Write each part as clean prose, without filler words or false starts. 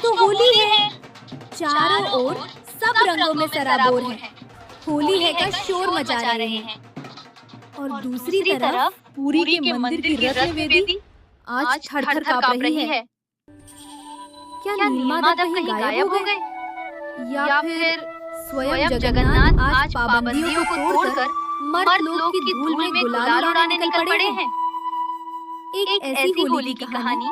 तो होली है। चारों ओर सब रंगों में सराबोर है। होली है का शोर मचा रहे हैं। और दूसरी तरफ पुरी के मंदिर की रत्न वेदी आज थर-थर कांप रही है। क्या नीलमाधव कहीं गायब हो गए? या फिर स्वयं जगन्नाथ आज पाबंदियों को तोड़कर मर्द लोग की धूल में गुलाल उड़ाने निकल पड़े हैं। एक ऐसी होली की कहानी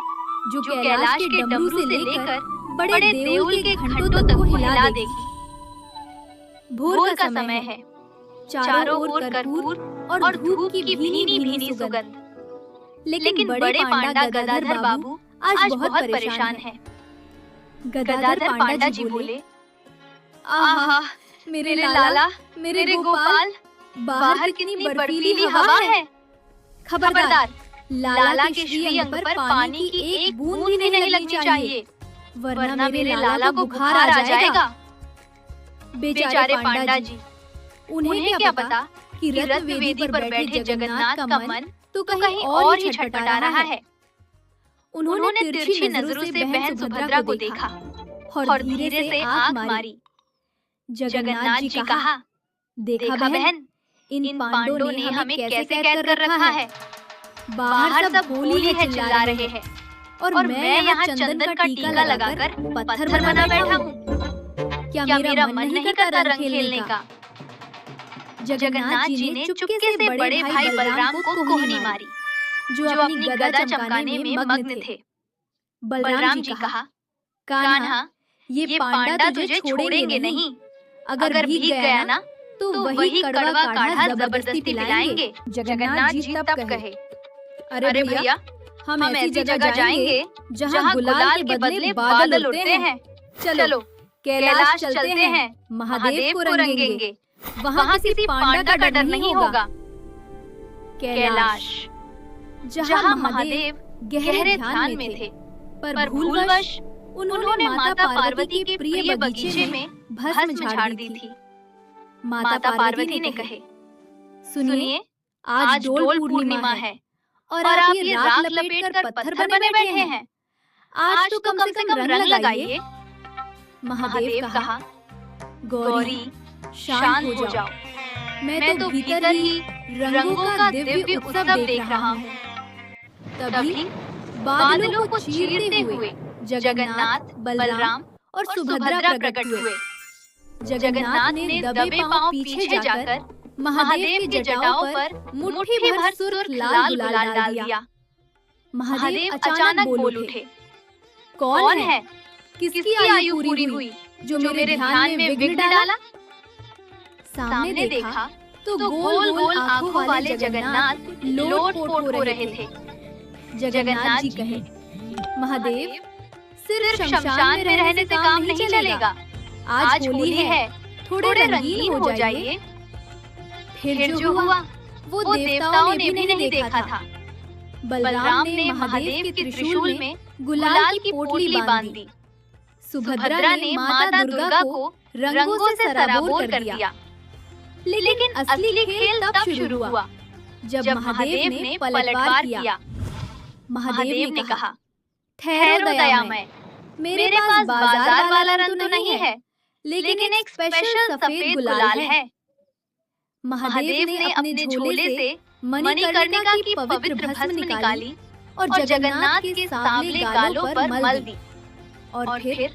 जो कैलाश के डमरू से लेकर बड़े देउल के घंटों तक को हिला देगी। भोर का समय है। चारों ओर कर्पूर और धूप की भीनी भीनी सुगंध। लेकिन बड़े पांडा गदाधर बाबू आज बहुत परेशान हैं। गदाधर पांडा जी बोले, आहा, मेरे लाला, मेरे गोपाल, बाहर कितनी बर्फीली हवा है। खबरदार, लाला के श्री अंग पर पानी की एक बूंद भी नहीं लगनी चाहिए, वरना मेरे लाला को बुखार आ जाएगा। बेचारे पांडा जी, उन्हें क्या पता कि रत्न वेदी पर बैठे जगन्नाथ का मन तो कहीं और ही छटपटा रहा है। उन्होंने तिरछी नजरों से बहन सुभद्रा को देखा और धीरे से आंख मारी। जगन्नाथ जी कहा, देखा बहन, इन पांडों ने हमें कैसे कैद कर रखा है। बाहर सब होली है चिल्ला रहे हैं और मैं यहाँ चंदन का टीका लगाकर पत्थर बना बैठा हूँ। क्या मेरा मन नहीं करता रंग खेलने का। जगन्नाथ जी ने चुपके से बड़े भाई बलराम को कोहनी मारी, जो अपनी गदा चमकाने में मग्न थे। बलराम जी कहा, कान्हा, ये पांडा तुझे छोड़ेंगे नहीं। अगर भीग गया ना तो वही कड़वा काढ़ा जबरदस्ती पिलाएंगे। जगन्नाथ जी तब कहे, अरे भैया, हम ऐसी जगह जाएंगे जहाँ गुलाल के बदले बादल उड़ते हैं। चलो कैलाश चलते हैं, महादेव को रंगेंगे। वहाँ किसी पांडा का डर नहीं होगा। कैलाश, जहाँ महादेव गहरे ध्यान में थे, पर भूलवश उन्होंने माता पार्वती के प्रिय बगीचे में भस्म झाड़ दी थी। माता पार्वती ने कहे, सुनिए, आज डोल पूर्णिमा है और आप ये राख लपेटकर पत्थर बने बैठे हैं। आज तो कम से कम रंग लगाइए। महादेव कहा, गौरी, शांत हो जाओ। मैं तो भीतर ही रंगों का दिव्य उत्सव देख रहा हूँ। तभी बादलों को चीरते हुए जगन्नाथ, बलराम और सुभद्रा प्रकट हुए। जगन्नाथ ने दबे पांव पीछे जाकर महादेव की जटाओं पर मुट्ठी भर सुर्ख लाल गुलाल डाल दिया। महादेव अचानक बोल उठे, कौन है, किसकी आयु पूरी हुई जो मेरे ध्यान में विघ्न डाला। सामने देखा तो गोल गोल आंखों वाले जगन्नाथ लोट-पोट हो रहे थे। जगन्नाथ जी कहे, महादेव, सिर्फ शमशान में रहने से काम नहीं चलेगा। आज होली है, थोड़े रंगीन हो जाइए। फिर जो हुआ वो देवताओं ने भी नहीं देखा था। बलराम ने महादेव के त्रिशूल में गुलाल की पोटली बांध दी। सुभद्रा ने माता दुर्गा को रंगों से सराबोर कर दिया। लेकिन असली खेल तब शुरू हुआ जब महादेव ने पलटवार किया। महादेव ने कहा, ठहरो दयामय, मेरे पास बाजार वाला रंग तो नहीं है, लेकिन एक स्पेशल सफेद गुलाल है। महादेव ने अपने झोले से मणिकर्णिका की पवित्र भस्म निकाली और जगन्नाथ के सांवले गालों पर मल दी। और फिर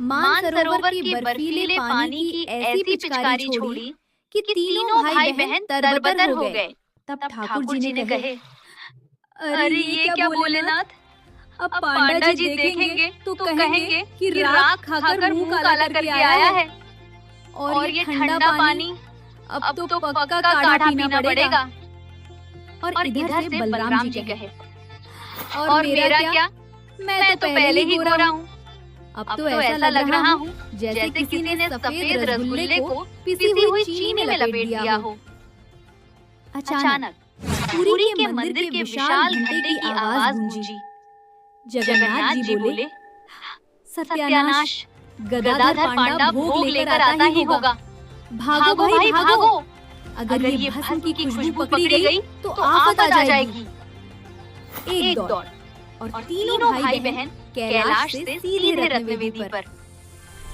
मानसरोवर के बर्फीले पानी की ऐसी पिचकारी छोड़ी कि तीनों भाई बहन तरबतर हो गए। तब ठाकुर जी ने कहे, अरे ये क्या भोलेनाथ, अब पांडा जी देखेंगे तो कहेंगे कि राख खाकर मुंह काला करके आया है। और ये ठंडा पानी अब तो पक्का काढ़ा पीना पड़ेगा। और इधर से बलराम जी कहे, और मेरा क्या, मैं तो पहले ही गोरा हूँ। अब तो ऐसा लग रहा हूँ जैसे किसी ने सफेद रसगुल्ले को पिसी हुई चीनी में लपेट दिया हो। अचानक पुरी के मंदिर के विशाल घंटे की आवाज गूंजी। जगन्नाथ जी बोले, सत्यानाश, गदाधर पांडा भोग लेकर आता ही होगा। भागो भाई भागो, अगर ये भस्म की खुशबू पकड़ी गई तो आफत आ जाएगी। एक दौड़ और तीनों भाई बहन कैलाश से सीधे रत्नवेदी पर।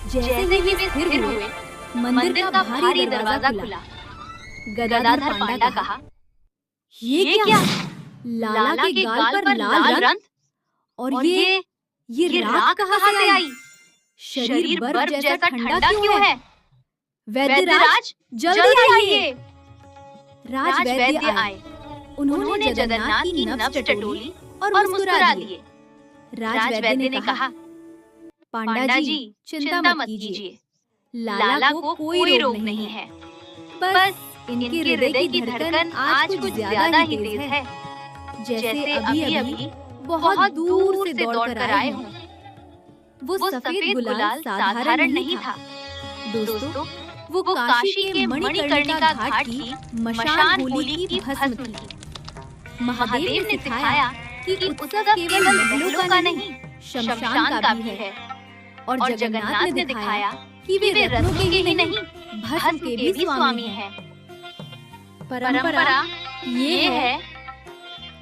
जैसे ही वे स्थिर हुए, मंदिर का भारी दरवाजा खुला। गदाधर पांडा कहा, ये क्या? लाला के गाल पर लाल रंग, और ये राख कहाँ से आई? शरीर बर्फ जैसा ठंडा क्यों है? वैद्यराज, जल्दी आइए। राज वैद्य आए। उन्होंने जगन्नाथ की नब्ज टटोली और मुस्कुरा दिए। राज वैद्य ने कहा, पांडा जी, चिंता मत कीजिए, लाला को कोई रोग नहीं है, बस इनके हृदय की धड़कन आज कुछ ज्यादा ही तेज है, जैसे अभी बहुत दूर से दौड़कर आए हों। वो सफेद गुलाल साधारण नहीं था दोस्तों, वो काशी के मणिकर्णिका घाट की मशान होली की भस्म थी। महादेव ने सिखाया कि उत्सव केवल महलों का नहीं, शमशान का भी है। और जगन्नाथ ने दिखाया कि वे रत्नों के ही नहीं, भस्म के भी स्वामी हैं। परंपरा ये है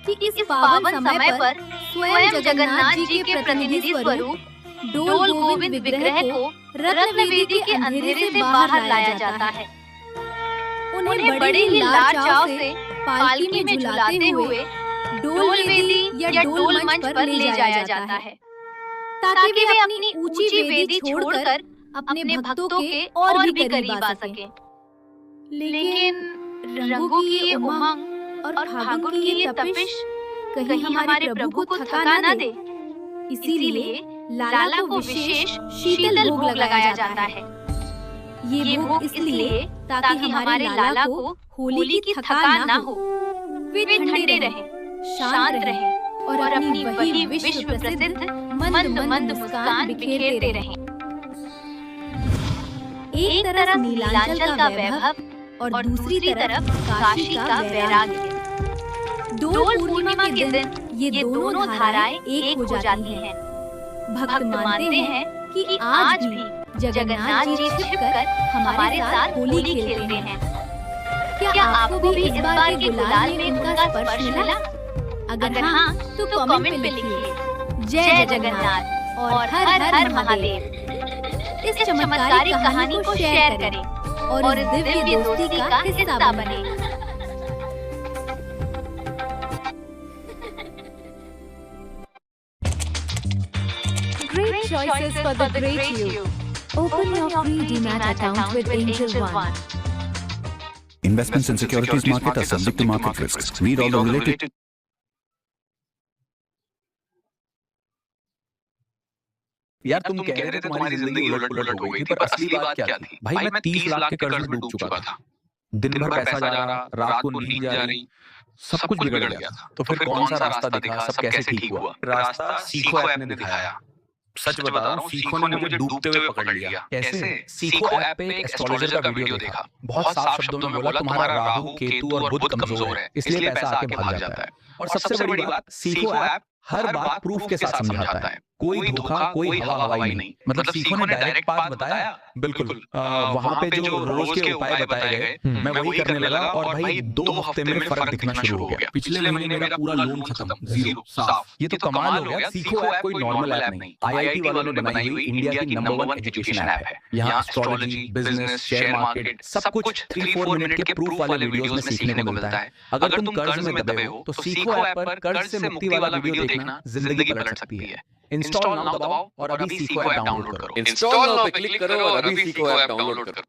कि इस पावन समय पर स्वयं जगन्नाथ जी के प्रतिनिधि स्वरूप डोल गोविंद विग्रह को रत्नवेदी के अंधेरे से बाहर लाया जाता है। उन्हें बड़े ही लाड चाव से पालकी में झुलाते हुए डोल वेदी या डोल मंच पर ले जाया जाता है, ताकि वे अपनी ऊंची वेदी छोड़कर अपने भक्तों के और भी करीब आ सकें। लेकिन रंगों की ये उमंग और फागुन की ये तपिश कहीं हमारे प्रभु को थका न दे, इसीलिए लाला को विशेष शीतल भोग लगाया जाता है। ये भोग इसलिए ताकि हमारे लाला को होली की थकान ना हो, वे ठंडे रहें, शांत रहें और अपनी वही विश्व प्रसिद्ध मंद मंद मुस्कान बिखेरते रहें। एक तरफ नीलांचल का वैभव और दूसरी तरफ काशी का वैराग्य। डोल पूर्णिमा के दिन ये दोनों धाराएं एक हो जाती हैं। भक्त मानते हैं कि आज भी जगन्नाथ जी छिपकर हमारे साथ होली खेलते हैं। क्या आपको भी इस बार के गुलाल में उनका स्पर्श मिला? अगर हाँ, तो कमेंट में लिखिए जय जगन्नाथ और हर हर महादेव। इस चमत्कारी कहानी को शेयर करें और इस दिव्य दोस्ती का हिस्सा बने। Great choices for the great you. Open your free Demat account with Angel One. Investments in securities market are subject to market risks. Read all the related. यार तुम कह रहे थे तुम्हारी जिंदगी उलट पुलट हो गई थी, पर असली बात क्या थी? भाई मैं 30 लाख के कर्ज में डूब चुका था। दिन भर पैसा जा रहा, रात को नींद जा रही, सब कुछ बिगड़ गया था। तो फिर कौन सा रास्ता दिखा, सब कैसे ठीक हुआ? रास्ता सीखो ऐप ने दिखाया। सच बता रहा हूँ, सीखो ने मुझे डूबते हुए पकड़ लिया। कैसे? सीखो ऐप पे एक एस्ट्रोलॉजर का वीडियो देखा, बहुत साफ शब्दों में बोला तुम्हारा राहु, केतु और बुध कमजोर है, इसलिए पैसा आके भाग जाता है। और सबसे बड़ी बात, सीखो ऐप हर बात प्रूफ के साथ समझाता है, कोई धोखा, कोई हवाई नहीं। मतलब सीखो ने डायरेक्ट बात बताया। बिल्कुल वहाँ पे जो रोज के उपाय बताए गए, मैं वही करने लगा और भाई 2 हफ्ते में फर्क दिखना शुरू हो गया। पिछले महीने मेरा पूरा लोन खत्म, जीरो, साफ। ये तो कमाल हो गया। सीखो ऐप कोई नॉर्मल ऐप नहीं, IIT वालों ने बनाई हुई इंडिया की नंबर 1 एजुकेशन ऐप है। यहाँ एस्ट्रोलॉजी, बिजनेस, शेयर मार्केट, सब कुछ 3-4 मिनट के प्रूफ वाले वीडियोस में सीखने को मिलता है। अगर तुम कर्ज में दबे हो तो सीखो ऐप पर कर्ज से मुक्ति वाला वीडियो देखना जिंदगी पलट सकती है। इंस्टॉल नाउ दबाओ और अभी सीखो ऐप डाउनलोड करो। इंस्टॉल नाउ पे क्लिक करो और अभी सीखो ऐप डाउनलोड करो।